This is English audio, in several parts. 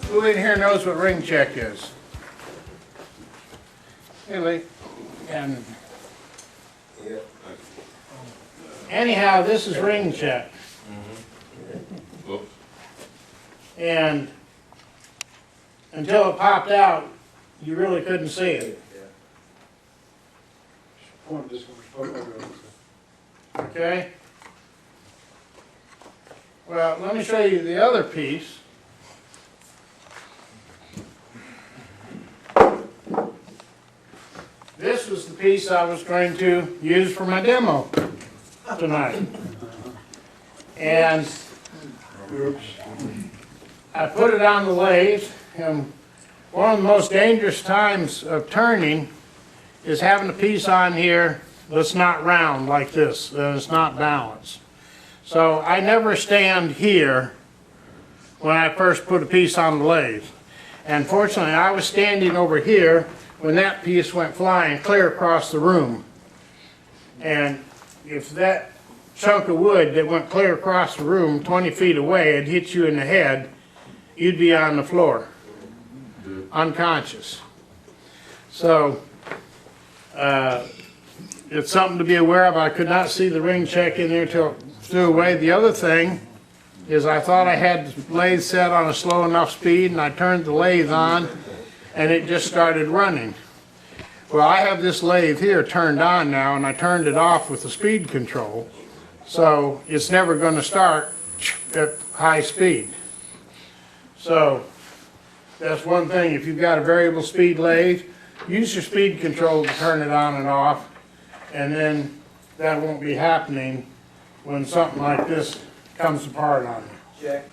Who in here knows what ring check is? Hey, Lee. And anyhow, this is ring check. And until it popped out, you really couldn't see it. Okay? Well, let me show you the other piece. This was the piece I was going to use for my demo tonight. And I put it on the lathe, and one of the most dangerous times of turning is having a piece on here that's not round like this, that is not balanced. So I never stand here when I first put a piece on the lathe. And fortunately, I was standing over here when that piece went flying clear across the room. And if that chunk of wood that went clear across the room 20 feet away had hit you in the head, you'd be on the floor, unconscious. So it's something to be aware of. I could not see the ring check in there till it flew away. The other thing is I thought I had the lathe set on a slow enough speed, and I turned the lathe on and it just started running. Well, I have this lathe here turned on now, and I turned it off with the speed control, so it's never going to start at high speed. So that's one thing. If you've got a variable speed lathe, use your speed control to turn it on and off, and then that won't be happening when something like this comes apart on you. Check.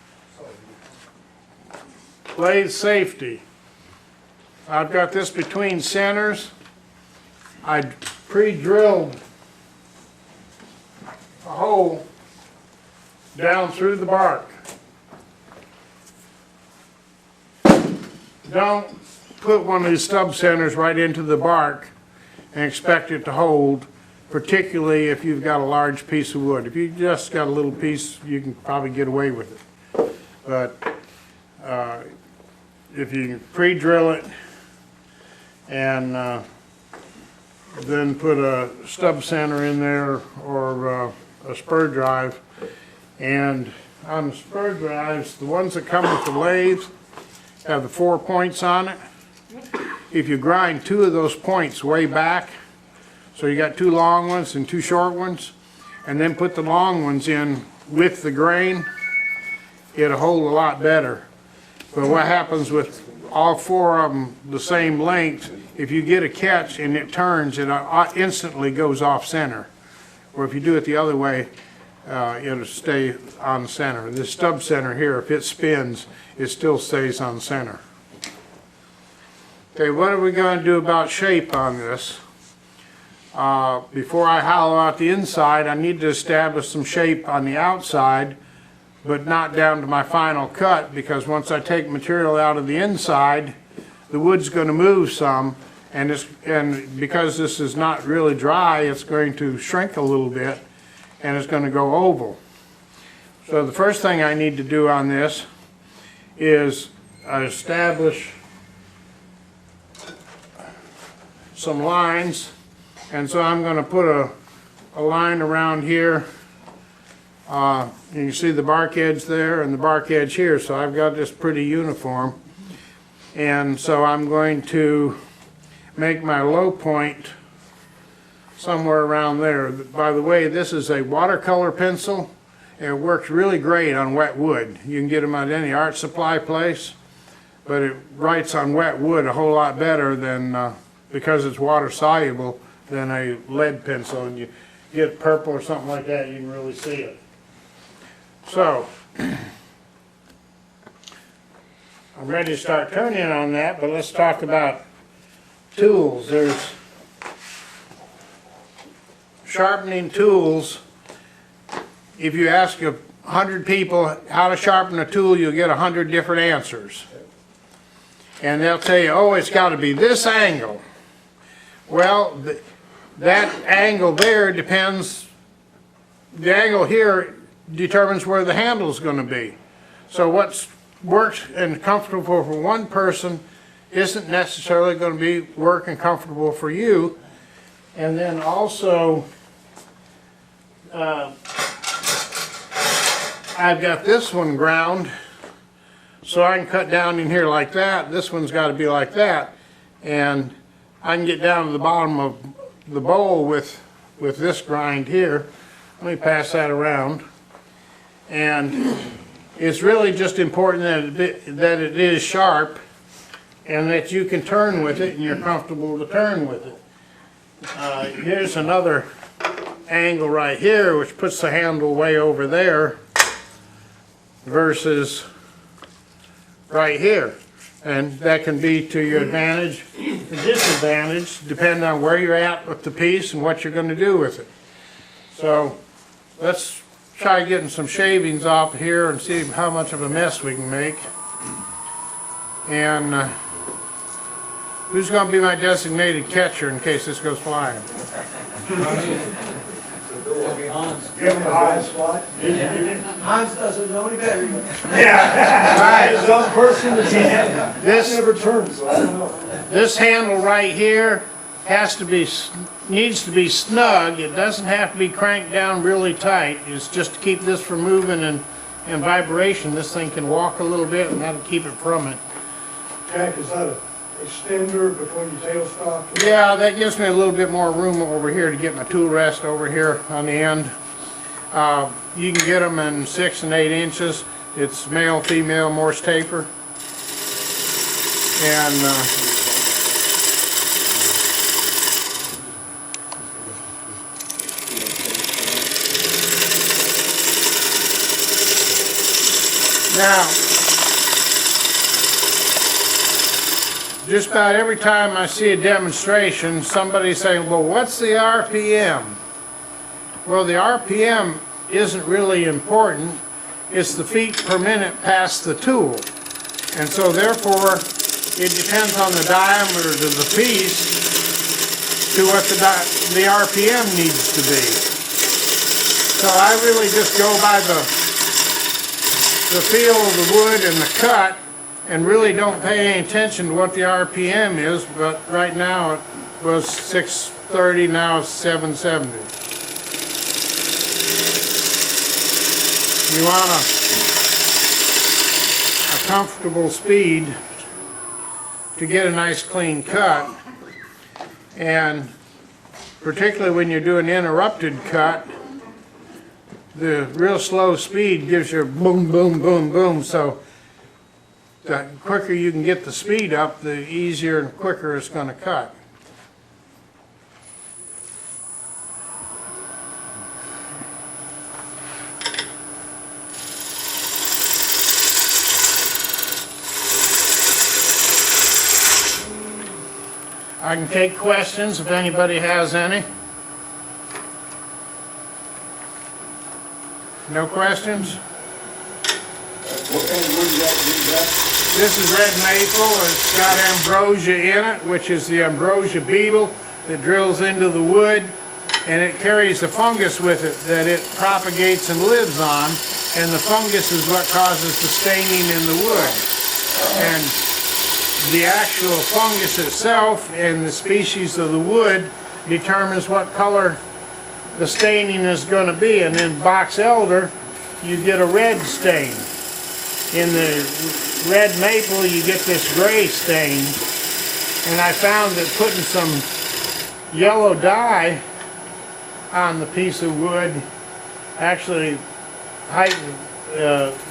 Lathe safety. I've got this between centers. I pre-drilled a hole down through the bark. Don't put one of these stub centers right into the bark and expect it to hold, particularly if you've got a large piece of wood. If you just got a little piece, you can probably get away with it. But if you pre-drill it and then put a stub center in there or a spur drive, and on the spur drives, the ones that come with the lathe have the 4 points on it. If you grind 2 of those points way back, so you got 2 long ones and 2 short ones, and then put the long ones in with the grain, it'll hold a lot better. But what happens with all 4 of them the same length, if you get a catch and it turns, it instantly goes off center. Or if you do it the other way, it'll stay on center. This stub center here, if it spins, it still stays on center. Okay, what are we going to do about shape on this? Before I hollow out the inside, I need to establish some shape on the outside, but not down to my final cut, because once I take material out of the inside, the wood's going to move some, and because this is not really dry, it's going to shrink a little bit, and it's going to go oval. So the first thing I need to do on this is establish some lines, and so I'm going to put a line around here. You can see the bark edge there and the bark edge here, so I've got this pretty uniform. And so I'm going to make my low point somewhere around there. By the way, this is a watercolor pencil. It works really great on wet wood. You can get them at any art supply place, but it writes on wet wood a whole lot better than, because it's water soluble, than a lead pencil. And you get purple or something like that, you can really see it. So, I'm ready to start turning on that, but let's talk about tools. There's sharpening tools. If you ask 100 people how to sharpen a tool, you'll get 100 different answers. And they'll tell you, oh, it's got to be this angle. Well, that angle there depends, the angle here determines where the handle is going to be. So what's works and comfortable for one person isn't necessarily going to be work and comfortable for you. And then also, I've got this one ground, so I can cut down in here like that. This one's got to be like that, and I can get down to the bottom of the bowl with this grind here. Let me pass that around. And it's really just important that it is sharp and that you can turn with it and you're comfortable to turn with it. Here's another angle right here, which puts the handle way over there versus right here. And that can be to your advantage or disadvantage, depending on where you're at with the piece and what you're going to do with it. So let's try getting some shavings off here and see how much of a mess we can make. And who's going to be my designated catcher in case this goes flying? Hans doesn't know any better. Right. His own person is This never turns, so I don't know. This handle right here needs to be snug. It doesn't have to be cranked down really tight. It's just to keep this from moving and vibration. This thing can walk a little bit and that'll keep it from it. Jack, is that an extender between your tailstock? Yeah, that gives me a little bit more room over here to get my tool rest over here on the end. You can get them in 6 and 8 inches. It's male, female, Morse taper. And now, just about every time I see a demonstration, somebody's saying, well, what's the RPM? Well, the RPM isn't really important. It's the feet per minute past the tool. And so therefore, it depends on the diameter of the piece to what the RPM needs to be. So I really just go by the feel of the wood and the cut, and really don't pay any attention to what the RPM is, but right now it was 630, now it's 770. You want a comfortable speed to get a nice clean cut, and particularly when you're doing interrupted cut, the real slow speed gives you boom, boom, boom, boom. So the quicker you can get the speed up, the easier and quicker it's going to cut. I can take questions if anybody has any. No questions? What kind of wood you got to do that? This is red maple. It's got ambrosia in it, which is the ambrosia beetle that drills into the wood, and it carries the fungus with it that it propagates and lives on, and the fungus is what causes the staining in the wood. And the actual fungus itself and the species of the wood determines what color the staining is going to be. And in box elder, you get a red stain. In the red maple, you get this gray stain. And I found that putting some yellow dye on the piece of wood actually heightens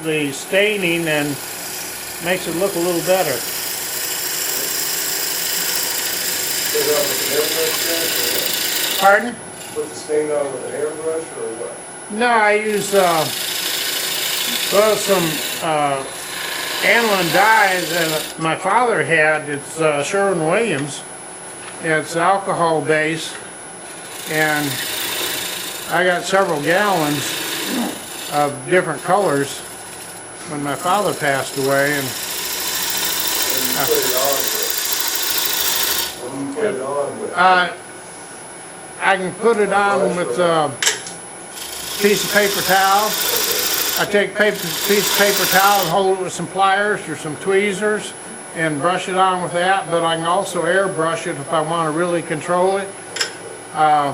the staining and makes it look a little better. Pardon? Put the stain on with an airbrush or what? No, I use some aniline dye that my father had. It's Sherwin-Williams. It's alcohol base, and I got several gallons of different colors when my father passed away. And I can put it on with a piece of paper towel I take a piece of paper towel and hold it with some pliers or some tweezers and brush it on with that, but I can also airbrush it if I want to really control it. I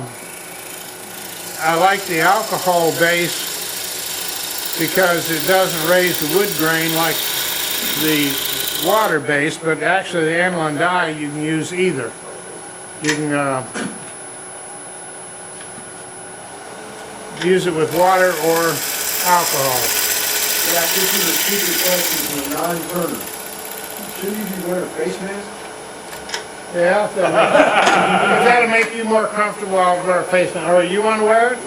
like the alcohol base because it doesn't raise the wood grain like the water base, but actually the aniline dye you can use either. You can use it with water or alcohol. Yeah, this is a secret question from a non-turner. Should you be wearing a face mask? Yeah, if that'll make you more comfortable, I'll wear a face mask. Or you want to wear it? I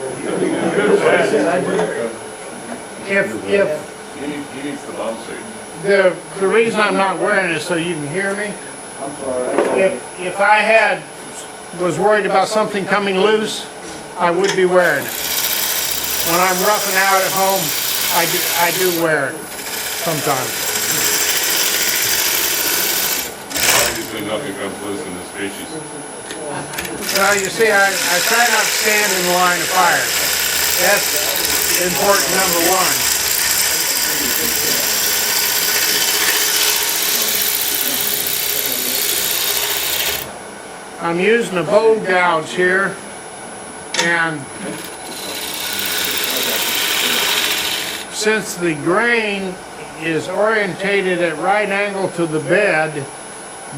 said I did. If He needs the bump seat. the reason I'm not wearing it is so you can hear me. I'm sorry. If I was worried about something coming loose, I would be wearing it. When I'm roughing out at home, I do wear it sometimes. Obviously nothing comes loose in this species. Well, you see, I try not to stand in the line of fire. That's important number one. I'm using a bowl gouge here, and since the grain is orientated at right angle to the bed,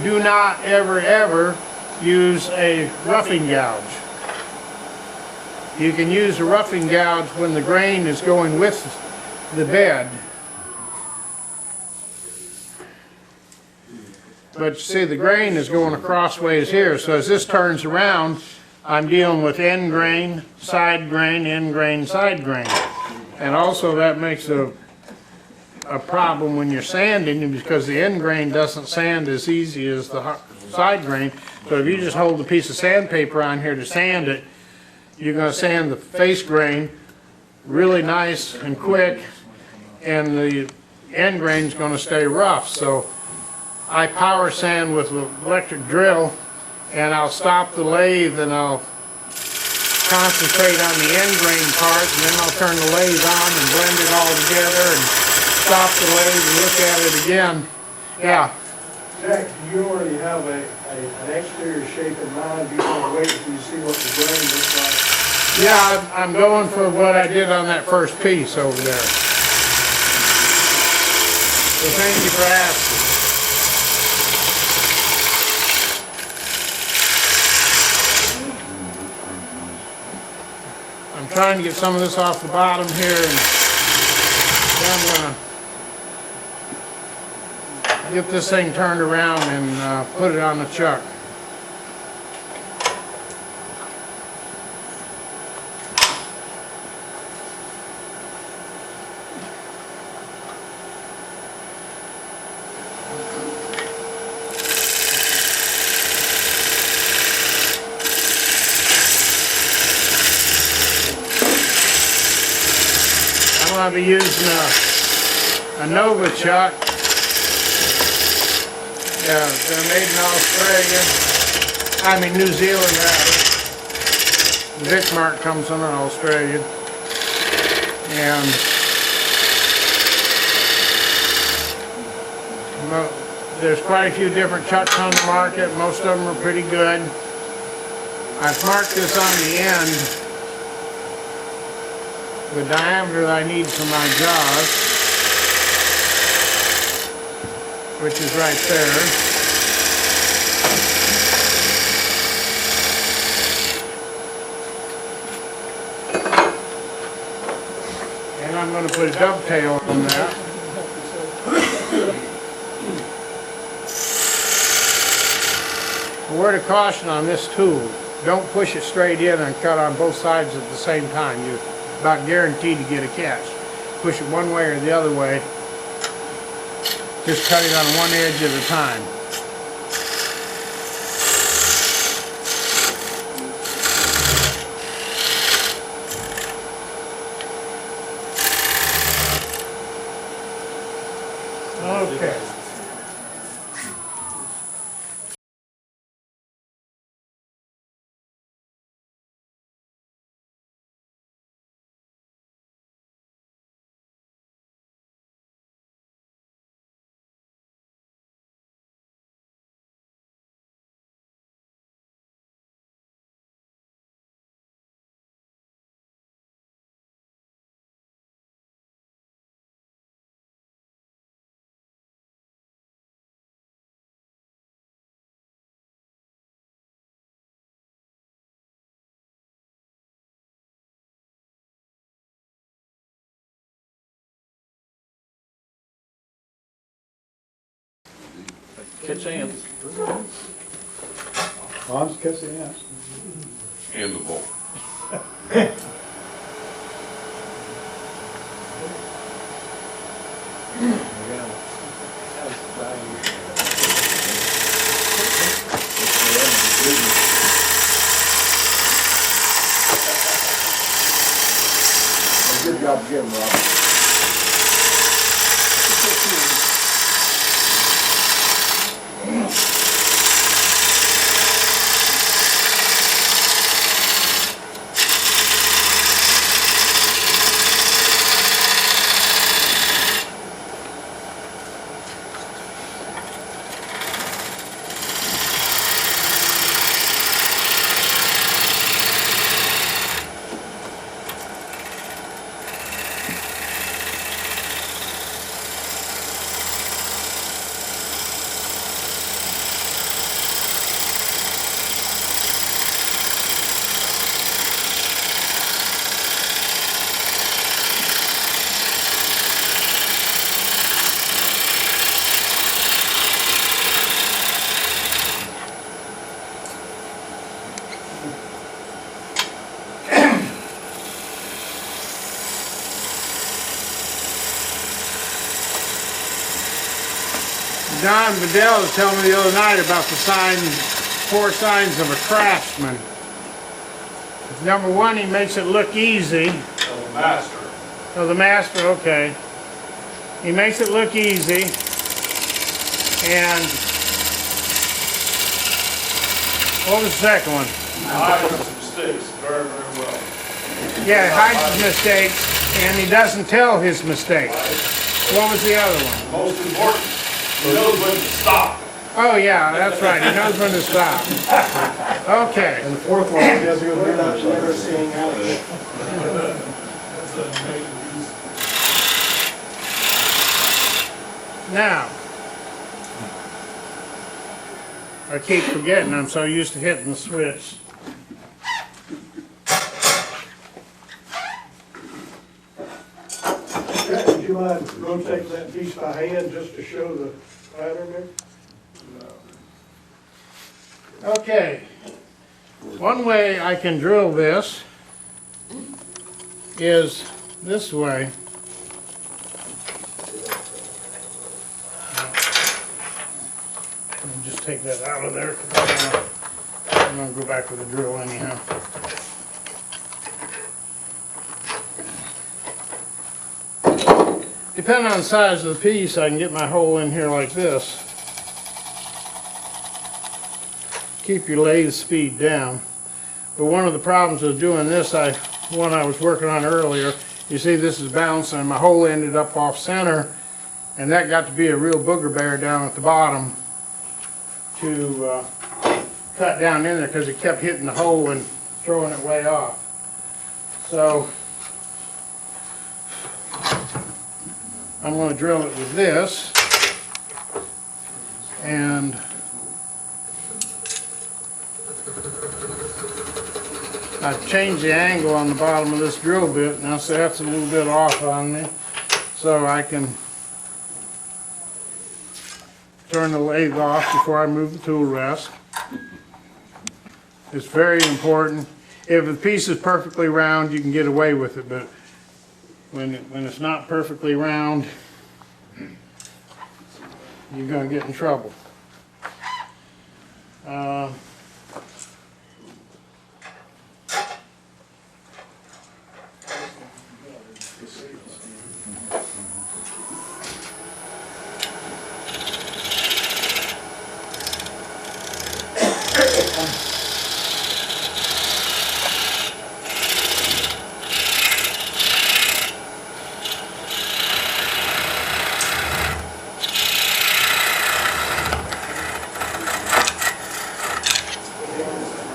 do not ever use a roughing gouge. You can use a roughing gouge when the grain is going with the bed. But you see, the grain is going crossways here, so as this turns around, I'm dealing with end grain, side grain, end grain, side grain. And also that makes a problem when you're sanding, because the end grain doesn't sand as easy as the side grain. So if you just hold a piece of sandpaper on here to sand it, you're going to sand the face grain really nice and quick, and the end grain is going to stay rough. So I power sand with an electric drill, and I'll stop the lathe and I'll concentrate on the end grain part, and then I'll turn the lathe on and blend it all together and stop the lathe and look at it again. Yeah. Jack, do you already have an exterior shape in mind? Do you want to wait until you see what the grain looks like? Yeah, I'm going for what I did on that first piece over there. So thank you for asking. I'm trying to get some of this off the bottom here, and then I'm going to get this thing turned around and put it on the chuck. I'll be using a Nova chuck. Yeah, they're made in Australia. I mean New Zealand rather. The Vic mark comes from Australia. And well, there's quite a few different chucks on the market. Most of them are pretty good. I've marked this on the end, the diameter that I need for my jaws, which is right there. And I'm going to put a dovetail on that. A word of caution on this tool: don't push it straight in and cut on both sides at the same time. You're about guaranteed to get a catch. Push it one way or the other way. Just cut it on one edge at a time. Okay. Catch ants. Hans catching ants. And the bolt. Good job getting Rob. Don Vidal was telling me the other night about the four signs of a craftsman. Number one, he makes it look easy. The master. Oh, the master, okay. He makes it look easy. And what was the second one? Hides his mistakes very, very well. Yeah, he hides his mistakes and he doesn't tell his mistakes. What was the other one? Most important, he knows when to stop. Oh yeah, that's right. He knows when to stop. Okay. And the fourth one, he has a good We're not memory. never seeing out. Now, I keep forgetting. I'm so used to hitting the switch. Would you mind rotating that piece by hand just to show the pattern there? Okay. One way I can drill this is this way. Let me just take that out of there, 'cause I'm gonna go back with the drill anyhow. Depending on the size of the piece, I can get my hole in here like this. Keep your lathe speed down. But one of the problems with doing this, one I was working on earlier, you see this is bouncing and my hole ended up off center, and that got to be a real booger bear down at the bottom to cut down in there because it kept hitting the hole and throwing it way off. So I'm going to drill it with this, and I've changed the angle on the bottom of this drill bit. Now see, that's a little bit off on me, so I can turn the lathe off before I move the tool rest. It's very important. If the piece is perfectly round, you can get away with it, but when it's not perfectly round, you're going to get in trouble.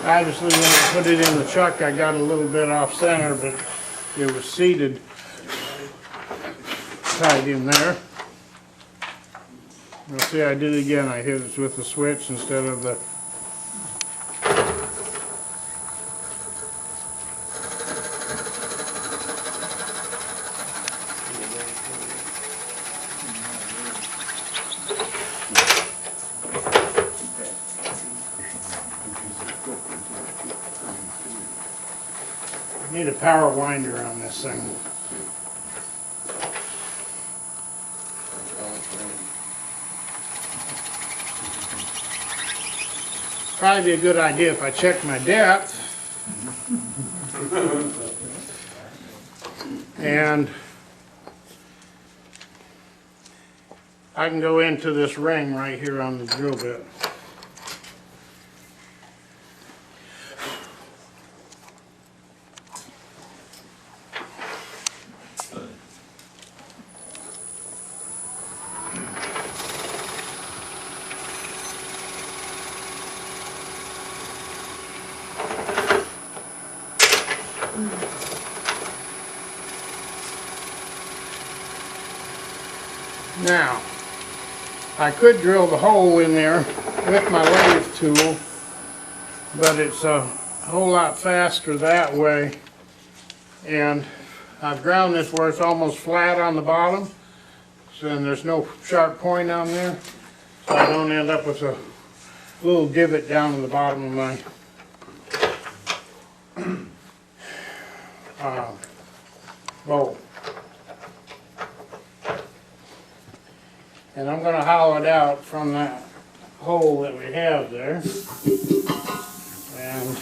Obviously, when I put it in the chuck, I got a little bit off center, but it was seated tight in there. You'll see I did it again. I hit it with the switch instead of the... Need a power winder on this thing. Probably be a good idea if I check my depth. And I can go into this ring right here on the drill bit. Now, I could drill the hole in there with my lathe tool, but it's a whole lot faster that way. And I've ground this where it's almost flat on the bottom, so then there's no sharp point on there, so I don't end up with a little divot down in the bottom of my bowl. And I'm going to hollow it out from that hole that we have there. And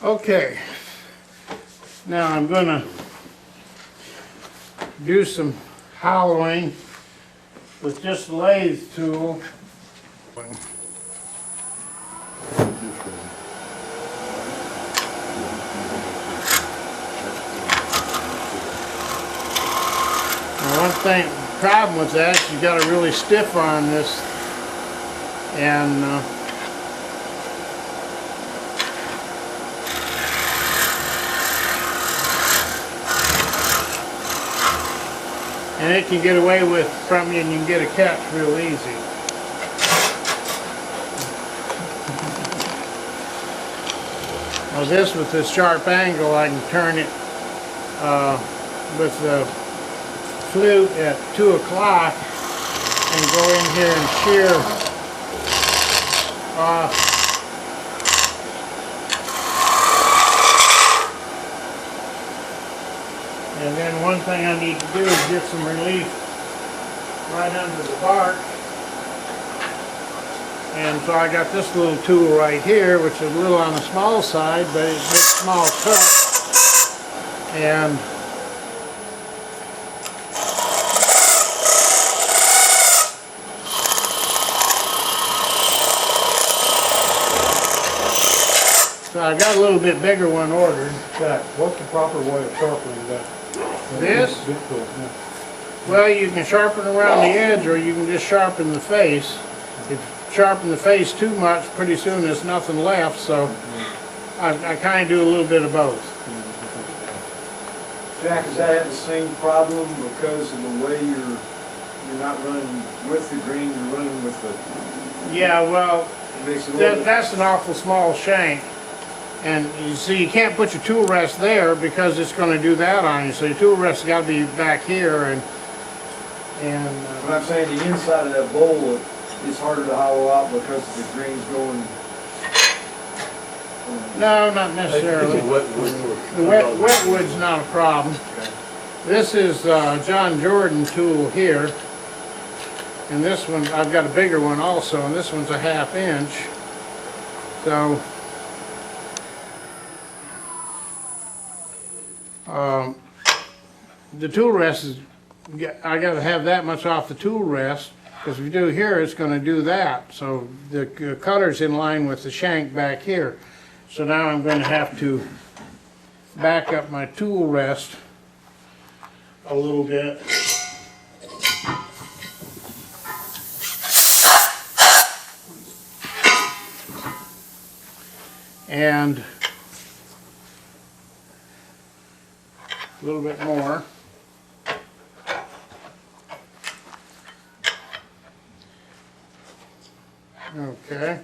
okay, now I'm going to do some hollowing with just the lathe tool. Now one thing, problem with that is you got to really stiff on this, and it can get away with from you, and you can get a catch real easy. Now this, with this sharp angle, I can turn it with the flute at 2 o'clock and go in here and shear off. And then one thing I need to do is get some relief right under the bark. And so I got this little tool right here, which is a little on the small side, but it makes small cuts. And so I got a little bit bigger one ordered. Jack, what's the proper way of sharpening that? This? Bit tool, yeah. Well, you can sharpen around the edge, or you can just sharpen the face. If you sharpen the face too much, pretty soon there's nothing left, so I kind of do a little bit of both. Jack, does that have the same problem because of the way you're not running with the green, you're running with the... Yeah, well, It makes it a little bit... that's an awful small shank. And you see, you can't put your tool rest there because it's going to do that on you. So your tool rest has got to be back here, and But I'm saying the inside of that bowl is harder to hollow out because the green's going... no, not necessarily. The wet wood's not a problem. This is John Jordan tool here, and this one, I've got a bigger one also, and this one's a 1/2 inch. So the tool rest is, I got to have that much off the tool rest, because if you do here, it's going to do that. So the cutter's in line with the shank back here. So now I'm going to have to back up my tool rest a little bit. And a little bit more. Okay.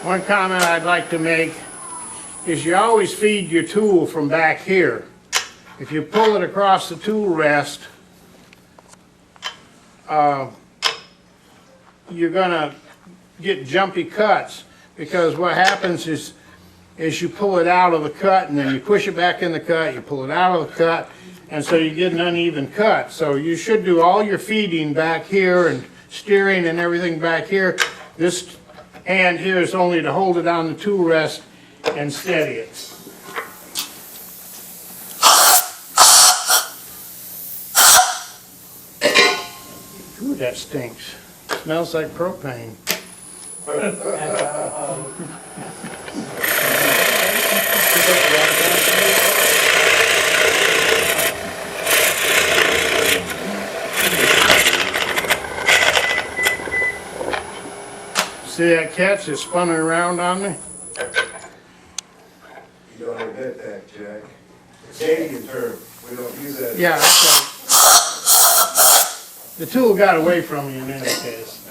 One comment I'd like to make is you always feed your tool from back here. If you pull it across the tool rest, you're gonna get jumpy cuts, because what happens is you pull it out of the cut and then you push it back in the cut, you pull it out of the cut, and so you get an uneven cut. So you should do all your feeding back here and steering and everything back here. This hand here is only to hold it on the tool rest and steady it. Ooh, that stinks. Smells like propane. See that catch is spinning around on me? You don't admit that, Jack. It's Canadian term. We don't use that. Yeah, okay. The tool got away from me in any case.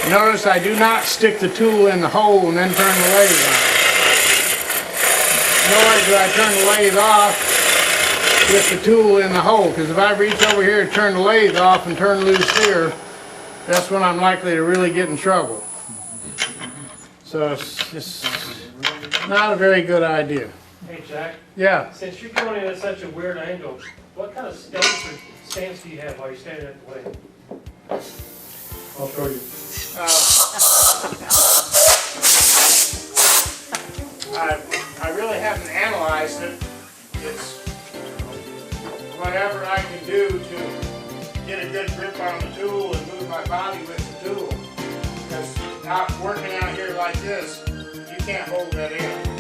Notice I do not stick the tool in the hole and then turn the lathe on. Nor do I turn the lathe off with the tool in the hole, because if I reach over here to turn the lathe off and turn loose here, that's when I'm likely to really get in trouble. So it's just not a very good idea. Hey Jack, Yeah. since you're going in at such a weird angle, what kind of stance do you have while you're standing at the lathe? I'll show you. I really haven't analyzed it. It's whatever I can do to get a good grip on the tool and move my body with the tool. Because working out here like this, you can't hold that in.